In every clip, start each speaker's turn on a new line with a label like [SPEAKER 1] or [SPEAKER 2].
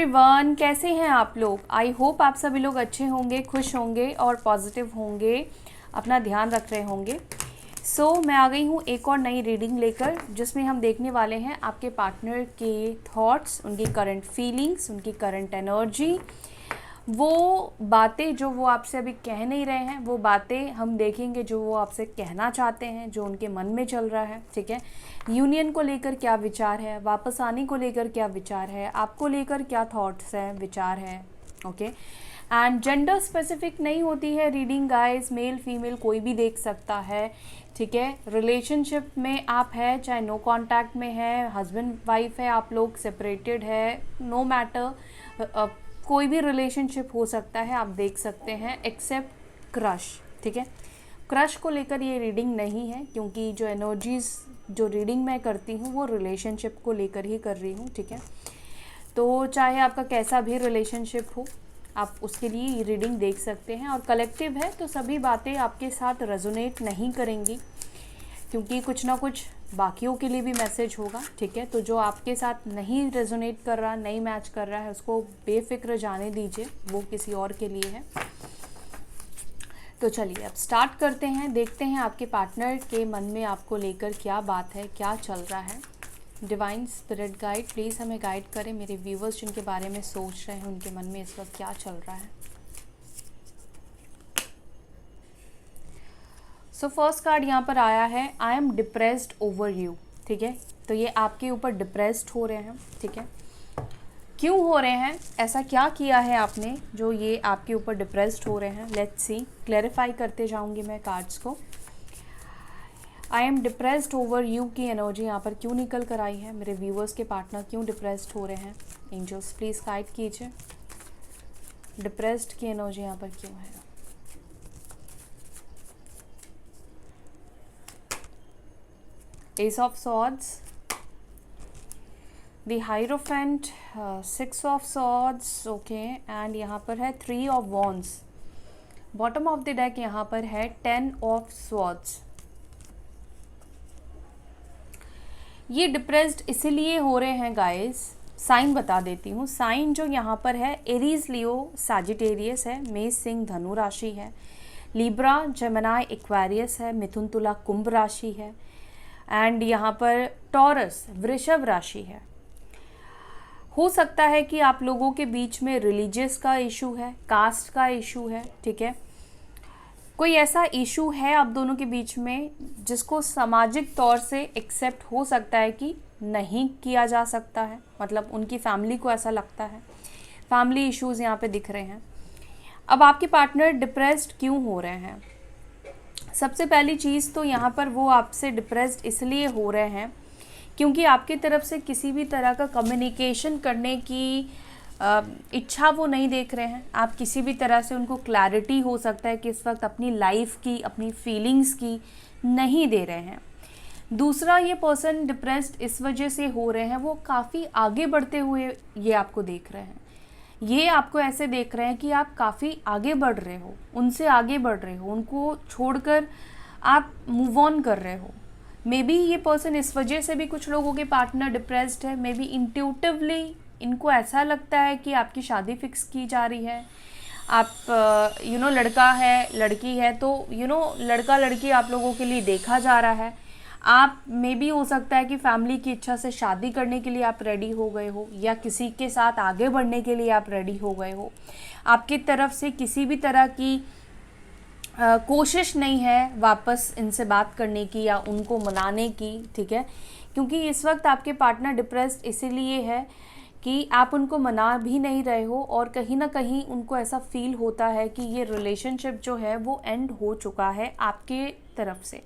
[SPEAKER 1] Everyone, कैसे हैं आप लोग। आई होप आप सभी लोग अच्छे होंगे, खुश होंगे और पॉजिटिव होंगे, अपना ध्यान रख रहे होंगे। मैं आ गई हूँ एक और नई रीडिंग लेकर, जिसमें हम देखने वाले हैं आपके पार्टनर के थॉट्स, उनकी करंट फीलिंग्स, उनकी करंट एनर्जी, वो बातें जो वो आपसे अभी कह नहीं रहे हैं, वो बातें हम देखेंगे जो वो आपसे कहना चाहते हैं, जो उनके मन में चल रहा है। ठीक है, यूनियन को लेकर क्या विचार है, वापस आने को लेकर क्या विचार है, आपको लेकर क्या थॉट्स हैं, विचार है। ओके, एंड जेंडर स्पेसिफिक नहीं होती है रीडिंग गाइस, मेल फीमेल कोई भी देख सकता है। ठीक है, रिलेशनशिप में आप है, चाहे नो कांटेक्ट में है, हस्बैंड वाइफ है, आप लोग सेपरेटेड है, नो मैटर, कोई भी रिलेशनशिप हो सकता है, आप देख सकते हैं, एक्सेप्ट क्रश। ठीक है, क्रश को लेकर ये रीडिंग नहीं है, क्योंकि जो एनर्जीज जो रीडिंग मैं करती हूँ वो रिलेशनशिप को लेकर ही कर रही हूँ। ठीक है, तो चाहे आपका कैसा भी रिलेशनशिप हो, आप उसके लिए ये रीडिंग देख सकते हैं। और कलेक्टिव है तो सभी बातें आपके साथ रेजोनेट नहीं करेंगी, क्योंकि कुछ ना कुछ बाकियों के लिए भी मैसेज होगा। ठीक है, तो जो आपके साथ नहीं रेजोनेट कर रहा, नहीं मैच कर रहा है, उसको बेफिक्र जाने दीजिए, वो किसी और के लिए है। तो चलिए अब स्टार्ट करते हैं, देखते हैं आपके पार्टनर के मन में आपको लेकर क्या बात है, क्या चल रहा है। डिवाइन स्पिरिट गाइड प्लीज़ हमें गाइड करें, मेरे व्यूवर्स जिनके बारे में सोच रहे हैं उनके मन में इस वक्त क्या चल रहा है। सो फर्स्ट कार्ड यहाँ पर आया है, I am depressed over you. ठीक है, तो ये आपके ऊपर डिप्रेस्ड हो रहे हैं। ठीक है, क्यों हो रहे हैं, ऐसा क्या किया है आपने जो ये आपके ऊपर डिप्रेस्ड हो रहे हैं। लेट्स सी, क्लैरिफाई करते जाऊंगी मैं कार्ड्स को। I am depressed over you की एनर्जी यहाँ पर क्यों निकल कर आई है, मेरे व्यूअर्स के पार्टनर क्यों डिप्रेस्ड हो रहे हैं। एंजल्स प्लीज़ गाइड कीजिए, डिप्रेस्ड की एनर्जी यहाँ पर क्यों है। Ace of swords, the hierophant, 6 of swords, okay, and यहाँ पर है 3 of wands. Bottom of the deck यहाँ पर है 10 ऑफ स्वॉर्ड्स। ये डिप्रेस्ड इसीलिए हो रहे हैं गाइस, साइन बता देती हूँ। साइन जो यहाँ पर है एरीज, लियो, सैजिटेरियस है, मेष सिंह धनु राशि है, लिब्रा जेमिनी एक्वेरियस है, मिथुन तुला कुंभ राशि है, एंड यहाँ पर टॉरस वृषभ राशि है। हो सकता है कि आप लोगों के बीच में रिलीजियस का इशू है, कास्ट का इशू है। ठीक है, कोई ऐसा इशू है आप दोनों के बीच में जिसको सामाजिक तौर से एक्सेप्ट हो सकता है कि नहीं किया जा सकता है, मतलब उनकी फैमिली को ऐसा लगता है। फैमिली इश्यूज यहाँ पे दिख रहे हैं। अब आपके पार्टनर डिप्रेस्ड क्यों हो रहे हैं, सबसे पहली चीज़ तो यहाँ पर वो आपसे डिप्रेस्ड इसलिए हो रहे हैं क्योंकि आपकी तरफ से किसी भी तरह का कम्युनिकेशन करने की इच्छा वो नहीं देख रहे हैं। आप किसी भी तरह से उनको क्लैरिटी हो सकता है कि इस वक्त अपनी लाइफ की, अपनी फीलिंग्स की नहीं दे रहे हैं। दूसरा, ये पर्सन डिप्रेस्ड इस वजह से हो रहे हैं, वो काफ़ी आगे बढ़ते हुए ये आपको देख रहे हैं। ये आपको ऐसे देख रहे हैं कि आप काफ़ी आगे बढ़ रहे हो, उनसे आगे बढ़ रहे हो, उनको छोड़कर आप मूव ऑन कर रहे हो। मे बी ये पर्सन इस वजह से भी, कुछ लोगों के पार्टनर डिप्रेस्ड है, मे बी इंट्यूटिवली इनको ऐसा लगता है कि आपकी शादी फिक्स की जा रही है। आप लड़का है, लड़की है, तो लड़का लड़की आप लोगों के लिए देखा जा रहा है। आप मे बी हो सकता है कि फैमिली की इच्छा से शादी करने के लिए आप रेडी हो गए हो, या किसी के साथ आगे बढ़ने के लिए आप रेडी हो गए हो। आपकी तरफ से किसी भी तरह की कोशिश नहीं है वापस इनसे बात करने की या उनको मनाने की। ठीक है, क्योंकि इस वक्त आपके पार्टनर डिप्रेस्ड इसीलिए है कि आप उनको मना भी नहीं रहे हो, और कहीं ना कहीं उनको ऐसा फील होता है कि ये रिलेशनशिप जो है वो एंड हो चुका है आपके तरफ से।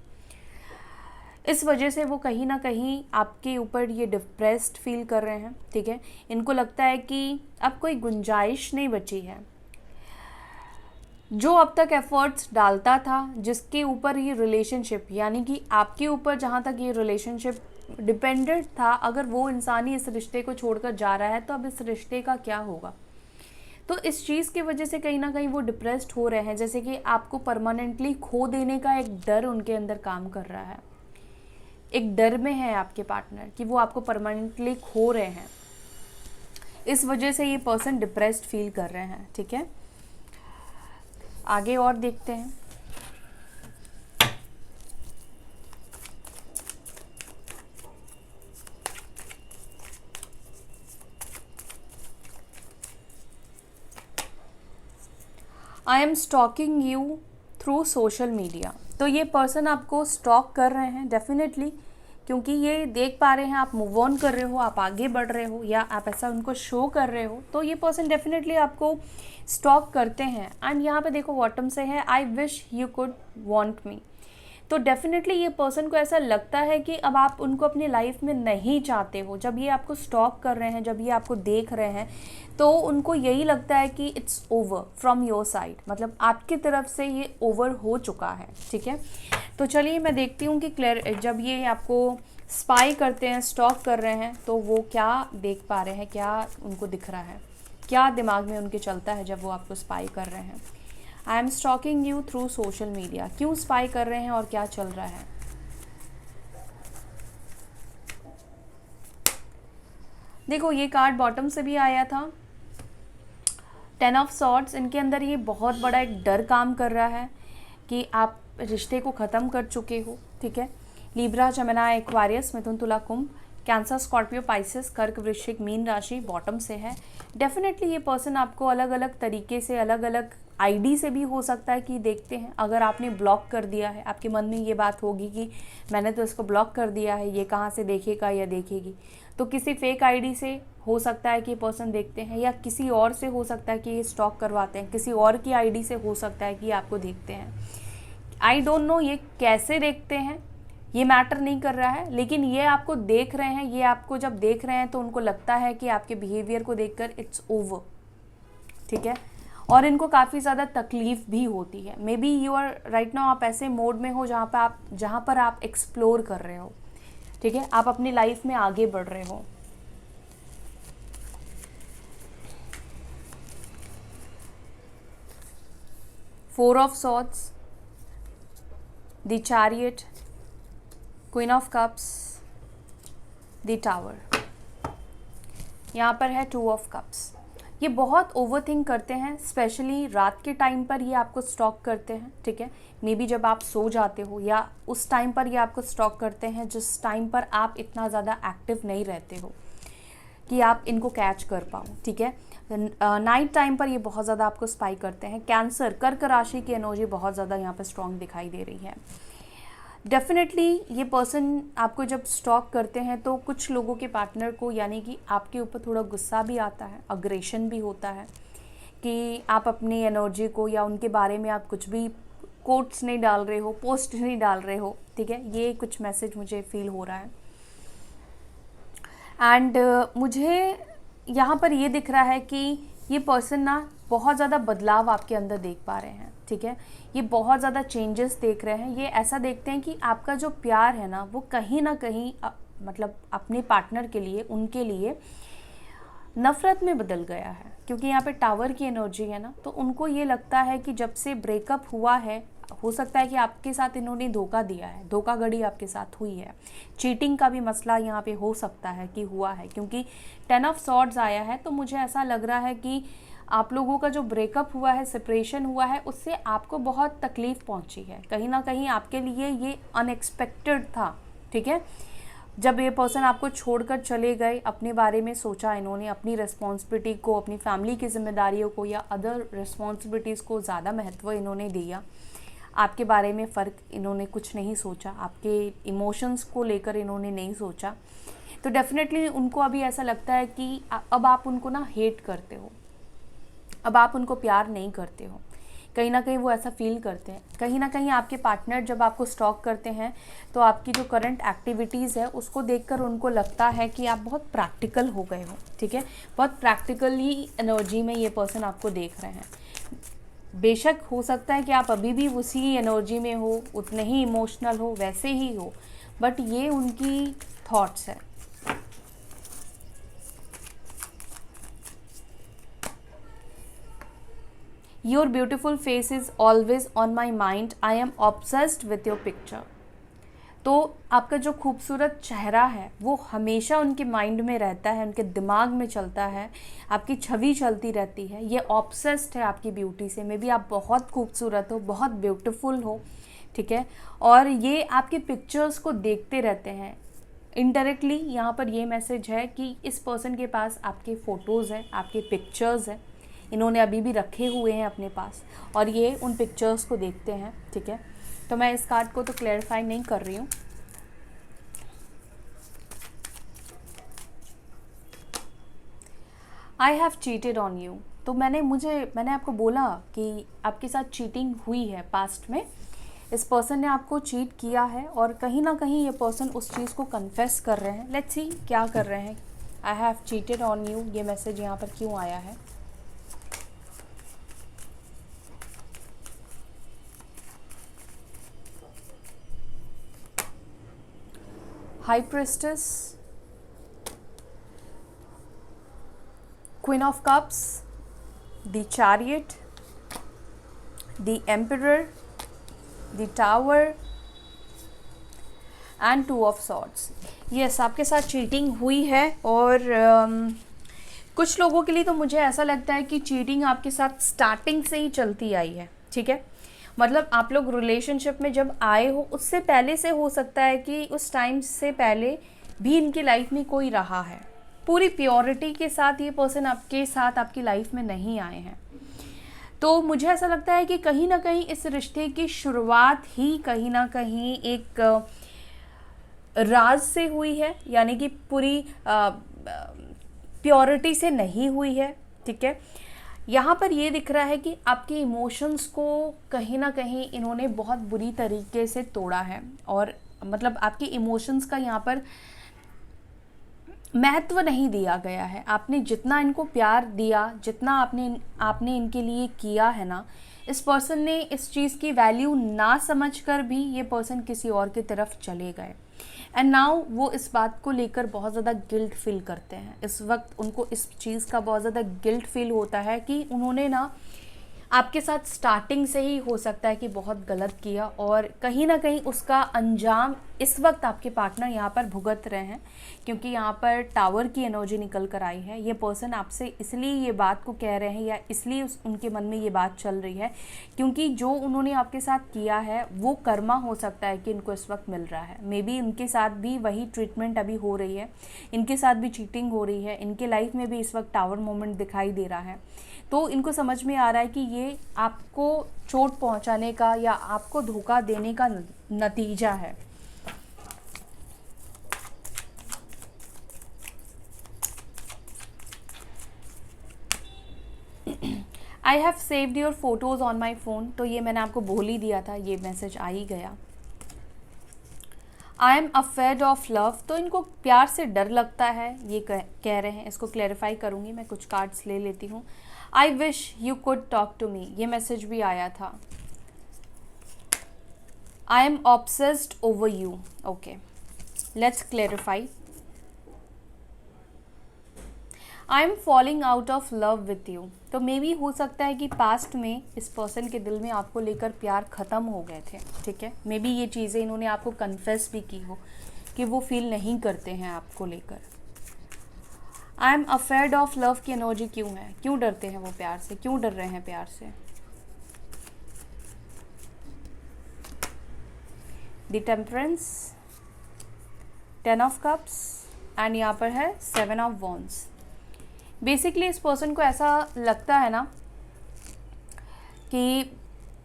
[SPEAKER 1] इस वजह से वो कहीं ना कहीं आपके ऊपर ये डिप्रेस्ड फील कर रहे हैं। ठीक है, इनको लगता है कि अब कोई गुंजाइश नहीं बची है। जो अब तक एफर्ट्स डालता था, जिसके ऊपर ये रिलेशनशिप, यानी कि आपके ऊपर जहाँ तक ये रिलेशनशिप डिपेंडेंट था, अगर वो इंसान ही इस रिश्ते को छोड़कर जा रहा है तो अब इस रिश्ते का क्या होगा। तो इस चीज़ की वजह से कहीं ना कहीं वो डिप्रेस्ड हो रहे हैं, जैसे कि आपको परमानेंटली खो देने का एक डर उनके अंदर काम कर रहा है। एक डर में है आपके पार्टनर कि वो आपको परमानेंटली खो रहे हैं। इस वजह से ये पर्सन डिप्रेस्ड फील कर रहे हैं, ठीक है। आगे और देखते हैं। I am stalking you through social media. तो ये पर्सन आपको स्टॉक कर रहे हैं डेफिनेटली, क्योंकि ये देख पा रहे हैं आप मूव ऑन कर रहे हो, आप आगे बढ़ रहे हो, या आप ऐसा उनको शो कर रहे हो, तो ये पर्सन डेफिनेटली आपको स्टॉक करते हैं। एंड यहाँ पे देखो बॉटम से है आई wish you could want me. तो डेफिनेटली ये पर्सन को ऐसा लगता है कि अब आप उनको अपनी लाइफ में नहीं चाहते हो। जब ये आपको स्टॉक कर रहे हैं, जब ये आपको देख रहे हैं, तो उनको यही लगता है कि it's over from your side, मतलब आपकी तरफ से ये ओवर हो चुका है, ठीक है। तो चलिए मैं देखती हूँ कि जब ये आपको स्पाई करते हैं, स्टॉक कर रहे हैं, तो वो क्या देख पा रहे हैं, क्या उनको दिख रहा है, क्या दिमाग में उनके चलता है जब वो आपको स्पाई कर रहे हैं। I am stalking you through social media, क्यों स्पाई कर रहे हैं और क्या चल रहा है। देखो ये कार्ड बॉटम से भी आया था, 10 ऑफ सॉर्ड्स। इनके अंदर ये बहुत बड़ा एक डर काम कर रहा है कि आप रिश्ते को ख़त्म कर चुके हो, ठीक है। लिब्रा, जेमिनी, एक्वारियस, मिथुन, तुला, कुंभ, कैंसर, स्कॉर्पियो, पाइसेस, कर्क, वृश्चिक, मीन राशि बॉटम से है। डेफिनेटली ये पर्सन आपको अलग अलग तरीके से, अलग अलग आईडी से भी हो सकता है कि देखते हैं। अगर आपने ब्लॉक कर दिया है, आपके मन में ये बात होगी कि मैंने तो इसको ब्लॉक कर दिया है, ये कहाँ से देखेगा या देखेगी, तो किसी फेक आईडी से हो सकता है कि ये पर्सन देखते हैं, या किसी और से हो सकता है कि ये स्टॉक करवाते हैं, किसी और की आईडी से हो सकता है कि आपको देखते हैं। आई डोंट नो ये कैसे देखते हैं, ये मैटर नहीं कर रहा है, लेकिन ये आपको देख रहे हैं। ये आपको जब देख रहे हैं तो उनको लगता है कि आपके बिहेवियर को देखकर इट्स ओवर, ठीक है। और इनको काफ़ी ज़्यादा तकलीफ भी होती है। Maybe you are right now, आप ऐसे मोड में हो जहाँ पर आप एक्सप्लोर कर रहे हो, ठीक है, आप अपनी लाइफ में आगे बढ़ रहे हो। Four of swords, the chariot, queen of cups, the tower, यहाँ पर है 2 ऑफ कप्स। ये बहुत ओवरथिंक करते हैं, स्पेशली रात के टाइम पर ये आपको स्टॉक करते हैं, ठीक है। मे बी जब आप सो जाते हो या उस टाइम पर ये आपको स्टॉक करते हैं जिस टाइम पर आप इतना ज़्यादा एक्टिव नहीं रहते हो कि आप इनको कैच कर पाओ, ठीक है। नाइट टाइम पर ये बहुत ज़्यादा आपको स्पाई करते हैं। कैंसर, कर्क राशि की एनर्जी बहुत ज़्यादा यहाँ पर स्ट्रॉन्ग दिखाई दे रही है। डेफिनेटली ये पर्सन आपको जब स्टॉक करते हैं तो कुछ लोगों के पार्टनर को, यानी कि आपके ऊपर थोड़ा गुस्सा भी आता है, अग्रेशन भी होता है कि आप अपनी एनर्जी को या उनके बारे में आप कुछ भी कोट्स नहीं डाल रहे हो, पोस्ट नहीं डाल रहे हो, ठीक है। ये कुछ मैसेज मुझे फील हो रहा है। एंड मुझे यहाँ पर ये दिख रहा है कि ये पर्सन ना बहुत ज़्यादा बदलाव आपके अंदर देख पा रहे हैं, ठीक है। ये बहुत ज़्यादा चेंजेस देख रहे हैं। ये ऐसा देखते हैं कि आपका जो प्यार है ना वो कहीं ना कहीं मतलब अपने पार्टनर के लिए, उनके लिए नफ़रत में बदल गया है, क्योंकि यहाँ पे टावर की एनर्जी है ना। तो उनको ये लगता है कि जब से ब्रेकअप हुआ है, हो सकता है कि आपके साथ इन्होंने धोखा दिया है, धोखाधड़ी आपके साथ हुई है, चीटिंग का भी मसला यहाँ पे हो सकता है कि हुआ है, क्योंकि 10 ऑफ सॉर्ड्स आया है। तो मुझे ऐसा लग रहा है कि आप लोगों का जो ब्रेकअप हुआ है, सेपरेशन हुआ है, उससे आपको बहुत तकलीफ़ पहुँची है। कहीं ना कहीं आपके लिए ये अनएक्सपेक्टेड था, ठीक है। जब ये पर्सन आपको छोड़कर चले गए, अपने बारे में सोचा इन्होंने, अपनी रिस्पॉन्सिबिलिटी को, अपनी फैमिली की जिम्मेदारियों को या अदर रिस्पॉन्सिबिलिटीज़ को ज़्यादा महत्व इन्होंने दिया। आपके बारे में फ़र्क इन्होंने कुछ नहीं सोचा, आपके इमोशंस को लेकर इन्होंने नहीं सोचा। तो डेफिनेटली उनको अभी ऐसा लगता है कि अब आप उनको ना हेट करते हो, अब आप उनको प्यार नहीं करते हो। कहीं ना कहीं वो ऐसा फील करते हैं। कहीं ना कहीं आपके पार्टनर जब आपको स्टॉक करते हैं तो आपकी जो करंट एक्टिविटीज़ है उसको देखकर उनको लगता है कि आप बहुत प्रैक्टिकल हो गए हो, ठीक है। बहुत प्रैक्टिकली एनर्जी में ये पर्सन आपको देख रहे हैं। बेशक हो सकता है कि आप अभी भी उसी एनर्जी में हो, उतने ही इमोशनल हो, वैसे ही हो, बट ये उनकी थॉट्स है। Your beautiful face is always on my mind. I am obsessed with your picture. तो आपका जो खूबसूरत चेहरा है वो हमेशा उनके माइंड में रहता है, उनके दिमाग में चलता है, आपकी छवि चलती रहती है। ये ऑब्सेस्ड है आपकी ब्यूटी से। मे बी आप बहुत खूबसूरत हो, बहुत ब्यूटीफुल हो, ठीक है, और ये आपके पिक्चर्स को देखते रहते हैं। इनडायरेक्टली यहाँ पर ये मैसेज है कि इस पर्सन के पास आपके फ़ोटोज़ हैं, आपके पिक्चर्स हैं, इन्होंने अभी भी रखे हुए हैं अपने पास, और ये उन पिक्चर्स को देखते हैं, ठीक है। तो मैं इस कार्ड को तो क्लैरिफाई नहीं कर रही हूँ। I have cheated on you. तो मैंने आपको बोला कि आपके साथ चीटिंग हुई है पास्ट में। इस पर्सन ने आपको चीट किया है और कहीं ना कहीं ये पर्सन उस चीज़ को कन्फेस कर रहे हैं। लेट्स सी क्या कर रहे हैं। I have cheated on you, ये मैसेज यहाँ पर क्यों आया है? High priestess, queen of cups, the chariot, the emperor, the tower and two of swords. Yes, आपके साथ चीटिंग हुई है और कुछ लोगों के लिए तो मुझे ऐसा लगता है कि चीटिंग आपके साथ स्टार्टिंग से ही चलती आई है, ठीक है। मतलब आप लोग रिलेशनशिप में जब आए हो उससे पहले से हो सकता है कि उस टाइम से पहले भी इनकी लाइफ में कोई रहा है। पूरी प्योरिटी के साथ ये पर्सन आपके साथ आपकी लाइफ में नहीं आए हैं। तो मुझे ऐसा लगता है कि कहीं ना कहीं इस रिश्ते की शुरुआत ही कहीं ना कहीं एक राज से हुई है, यानी कि पूरी प्योरिटी से नहीं हुई है, ठीक है। यहाँ पर ये दिख रहा है कि आपके इमोशंस को कहीं ना कहीं इन्होंने बहुत बुरी तरीके से तोड़ा है, और मतलब आपके इमोशंस का यहाँ पर महत्व नहीं दिया गया है। आपने जितना इनको प्यार दिया, जितना आपने इनके लिए किया है ना, इस पर्सन ने इस चीज़ की वैल्यू ना समझकर भी ये पर्सन किसी और की तरफ चले गए। एंड नाउ वो इस बात को लेकर बहुत ज़्यादा गिल्ट फील करते हैं। इस वक्त उनको इस चीज़ का बहुत ज़्यादा गिल्ट फील होता है कि उन्होंने ना आपके साथ स्टार्टिंग से ही हो सकता है कि बहुत गलत किया, और कहीं ना कहीं उसका अंजाम इस वक्त आपके पार्टनर यहाँ पर भुगत रहे हैं, क्योंकि यहाँ पर टावर की एनर्जी निकल कर आई है। ये पर्सन आपसे इसलिए ये बात को कह रहे हैं, या इसलिए उनके मन में ये बात चल रही है क्योंकि जो उन्होंने आपके साथ किया है वो कर्मा हो सकता है कि इनको इस वक्त मिल रहा है। मे बी इनके साथ भी वही ट्रीटमेंट अभी हो रही है, इनके साथ भी चीटिंग हो रही है, इनके लाइफ में भी इस वक्त टावर मोमेंट दिखाई दे रहा है। तो इनको समझ में आ रहा है कि ये आपको चोट पहुंचाने का या आपको धोखा देने का नतीजा है। I have saved your photos on my phone. तो ये मैंने आपको बोल ही दिया था, ये मैसेज आ ही गया। I am afraid of love. तो इनको प्यार से डर लगता है, ये कह रहे हैं। इसको क्लैरिफाई करूँगी, मैं कुछ कार्ड्स ले लेती हूँ। I wish you could talk to me, ये मैसेज भी आया था। I am obsessed over you. Okay, let's clarify. I am falling out of love with you. तो मे बी हो सकता है कि पास्ट में इस पर्सन के दिल में आपको लेकर प्यार ख़त्म हो गए थे, ठीक है। मे बी ये चीज़ें इन्होंने आपको कन्फेस भी की हो कि वो फील नहीं करते हैं आपको लेकर। आई एम अफेयर्ड ऑफ लव की एनर्जी क्यों है? क्यों डरते हैं वो प्यार से? क्यों डर रहे हैं प्यार से? The temperance, 10 of cups and यहाँ पर है 7 ऑफ वॉन्ड्स। बेसिकली इस पर्सन को ऐसा लगता है ना कि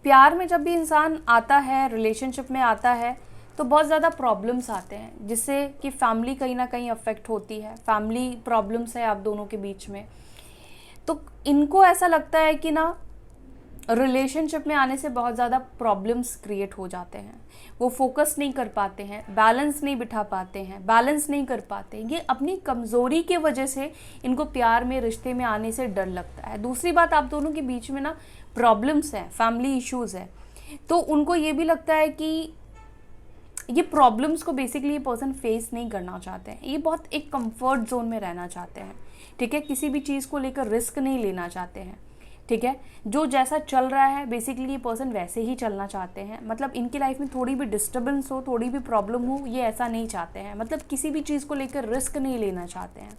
[SPEAKER 1] प्यार में जब भी इंसान आता है, रिलेशनशिप में आता है, तो बहुत ज़्यादा प्रॉब्लम्स आते हैं, जिससे कि फैमिली कहीं ना कहीं अफेक्ट होती है। फैमिली प्रॉब्लम्स है आप दोनों के बीच में। तो इनको ऐसा लगता है कि ना रिलेशनशिप में आने से बहुत ज़्यादा प्रॉब्लम्स क्रिएट हो जाते हैं। वो फोकस नहीं कर पाते हैं, बैलेंस नहीं बिठा पाते हैं, बैलेंस नहीं कर पाते। ये अपनी कमज़ोरी के वजह से इनको प्यार में, रिश्ते में आने से डर लगता है। दूसरी बात, आप दोनों के बीच में ना प्रॉब्लम्स हैं, फैमिली इश्यूज़ है, तो उनको ये भी लगता है कि ये प्रॉब्लम्स को बेसिकली ये पर्सन फेस नहीं करना चाहते हैं। ये बहुत एक कंफर्ट जोन में रहना चाहते हैं, ठीक है। किसी भी चीज़ को लेकर रिस्क नहीं लेना चाहते हैं। ठीक है। जो जैसा चल रहा है बेसिकली ये पर्सन वैसे ही चलना चाहते हैं, मतलब इनकी लाइफ में थोड़ी भी डिस्टर्बेंस हो, थोड़ी भी प्रॉब्लम हो, ये ऐसा नहीं चाहते हैं, मतलब किसी भी चीज़ को लेकर रिस्क नहीं लेना चाहते हैं।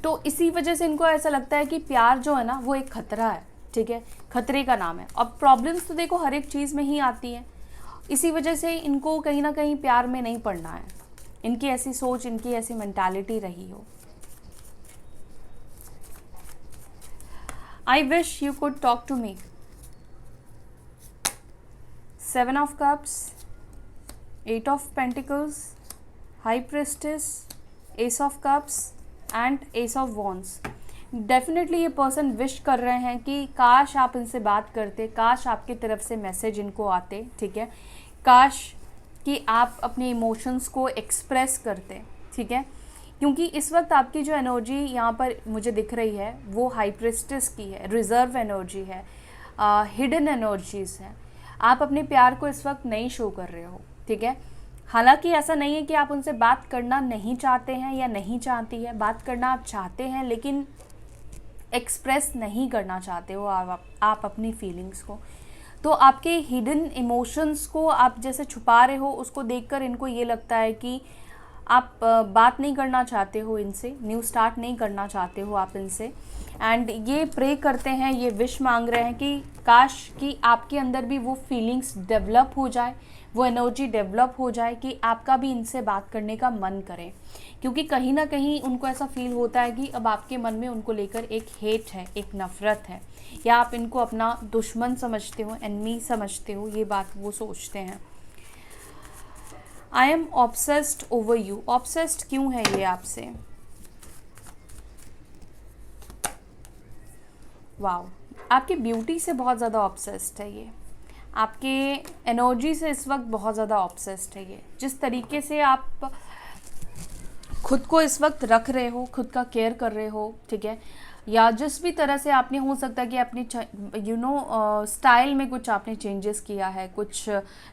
[SPEAKER 1] तो इसी वजह से इनको ऐसा लगता है कि प्यार जो है ना वो एक खतरा है, ठीक है, खतरे का नाम है। अब प्रॉब्लम्स तो देखो हर एक चीज़ में ही आती है, इसी वजह से इनको कहीं ना कहीं प्यार में नहीं पड़ना है, इनकी ऐसी सोच, इनकी ऐसी मेंटालिटी रही हो। I wish you could talk to me. 7 of Cups, 8 of Pentacles, High Priestess, Ace of Cups and Ace of Wands. Definitely ये पर्सन विश कर रहे हैं कि काश आप इनसे बात करते, काश आपकी तरफ से मैसेज इनको आते, ठीक है, काश कि आप अपने इमोशंस को एक्सप्रेस करते, ठीक है, क्योंकि इस वक्त आपकी जो एनर्जी यहाँ पर मुझे दिख रही है वो हाई प्रिस्टेस की है, रिजर्व एनर्जी है, हिडन एनर्जीज हैं। आप अपने प्यार को इस वक्त नहीं शो कर रहे हो, ठीक है। हालांकि ऐसा नहीं है कि आप उनसे बात करना नहीं चाहते हैं या नहीं चाहती है, बात करना आप चाहते हैं लेकिन एक्सप्रेस नहीं करना चाहते हो आप अपनी फीलिंग्स को। तो आपके हिडन इमोशंस को आप जैसे छुपा रहे हो, उसको देखकर इनको ये लगता है कि आप बात नहीं करना चाहते हो इनसे, न्यू स्टार्ट नहीं करना चाहते हो आप इनसे। एंड ये प्रे करते हैं, ये विश मांग रहे हैं कि काश कि आपके अंदर भी वो फीलिंग्स डेवलप हो जाए, वो एनर्जी डेवलप हो जाए कि आपका भी इनसे बात करने का मन करे, क्योंकि कहीं ना कहीं उनको ऐसा फील होता है कि अब आपके मन में उनको लेकर एक हेट है, एक नफ़रत है, या आप इनको अपना दुश्मन समझते हो, एनिमी समझते हो, ये बात वो सोचते हैं। I am obsessed over you. Obsessed क्यों है ये आपसे? वाओ, आपकी ब्यूटी से बहुत ज़्यादा ऑब्सेस्ड है ये, आपके एनर्जी से इस वक्त बहुत ज़्यादा ऑब्सेस्ड है ये। जिस तरीके से आप खुद को इस वक्त रख रहे हो, खुद का केयर कर रहे हो, ठीक है, या जिस भी तरह से आपने, हो सकता है कि अपनी स्टाइल में कुछ आपने चेंजेस किया है, कुछ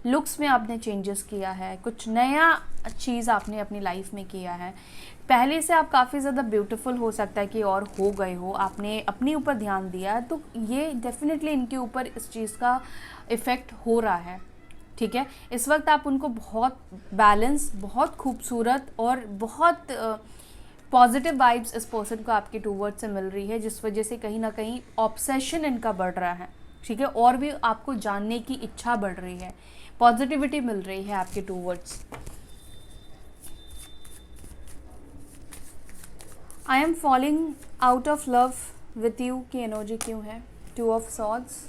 [SPEAKER 1] लुक्स में आपने चेंजेस किया है, कुछ नया चीज़ आपने अपनी लाइफ में किया है। पहले से आप काफ़ी ज़्यादा ब्यूटीफुल हो सकता है कि और हो गए हो, आपने अपने ऊपर ध्यान दिया है, तो ये डेफिनेटली इनके ऊपर इस चीज़ का इफ़ेक्ट हो रहा है, ठीक है। इस वक्त आप उनको बहुत बैलेंस, बहुत खूबसूरत और बहुत पॉजिटिव वाइब्स इस पर्सन को आपके टूवर्ड्स से मिल रही है, जिस वजह से कहीं ना कहीं ऑब्सेशन इनका बढ़ रहा है, ठीक है, और भी आपको जानने की इच्छा बढ़ रही है, पॉजिटिविटी मिल रही है आपके towards. I am falling out of love with you की एनर्जी क्यों है? 2 of swords,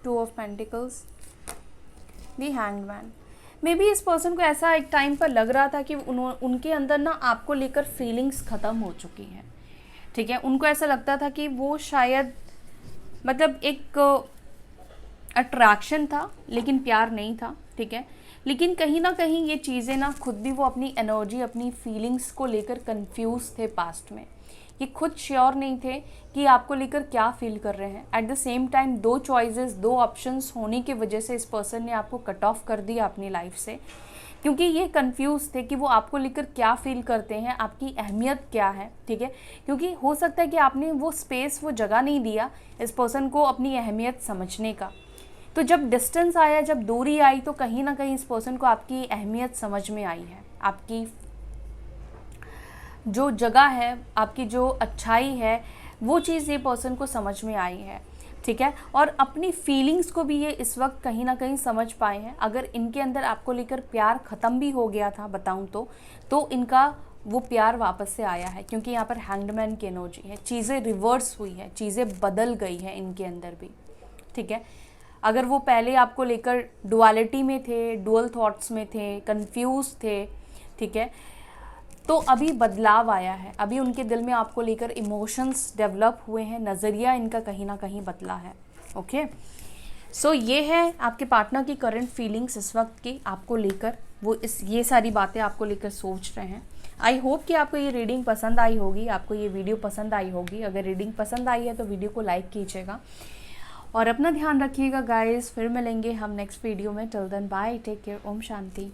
[SPEAKER 1] 2 of pentacles, the hanged man. May be इस पर्सन को ऐसा एक टाइम पर लग रहा था कि उनके अंदर ना आपको लेकर फीलिंग्स ख़त्म हो चुकी हैं, ठीक है। उनको ऐसा लगता था कि वो शायद मतलब एक अट्रैक्शन था लेकिन प्यार नहीं था, ठीक है। लेकिन कहीं ना कहीं ये चीज़ें ना खुद भी वो अपनी एनर्जी, अपनी फीलिंग्स को लेकर कंफ्यूज थे पास्ट में, ये खुद श्योर नहीं थे कि आपको लेकर क्या फील कर रहे हैं। At the same time 2 choices, 2 options होने की वजह से इस पर्सन ने आपको कट ऑफ कर दिया अपनी लाइफ से, क्योंकि ये कंफ्यूज थे कि वो आपको लेकर क्या फील करते हैं, आपकी अहमियत क्या है, ठीक है। क्योंकि हो सकता है कि आपने वो स्पेस, वो जगह नहीं दिया इस पर्सन को अपनी अहमियत समझने का। तो जब डिस्टेंस आया, जब दूरी आई, तो कहीं ना कहीं इस पर्सन को आपकी अहमियत समझ में आई है, आपकी जो जगह है, आपकी जो अच्छाई है, वो चीज़ ये पर्सन को समझ में आई है, ठीक है। और अपनी फीलिंग्स को भी ये इस वक्त कहीं ना कहीं समझ पाए हैं। अगर इनके अंदर आपको लेकर प्यार ख़त्म भी हो गया था बताऊं तो इनका वो प्यार वापस से आया है, क्योंकि यहाँ पर हैंगडमैन की एनर्जी है, चीज़ें रिवर्स हुई है, चीज़ें बदल गई हैं इनके अंदर भी, ठीक है। अगर वो पहले आपको लेकर डुअलिटी में थे, डुअल थॉट्स में थे, कंफ्यूज थे, ठीक है, तो अभी बदलाव आया है, अभी उनके दिल में आपको लेकर इमोशंस डेवलप हुए हैं, नज़रिया इनका कहीं ना कहीं बदला है, ओके। सो ये है आपके पार्टनर की करंट फीलिंग्स इस वक्त की आपको लेकर, वो ये सारी बातें आपको लेकर सोच रहे हैं। आई होप कि आपको ये रीडिंग पसंद आई होगी, आपको ये वीडियो पसंद आई होगी। अगर रीडिंग पसंद आई है तो वीडियो को लाइक कीजिएगा और अपना ध्यान रखिएगा गाइस। फिर मिलेंगे हम नेक्स्ट वीडियो में। Till then bye, take care, Om शांति।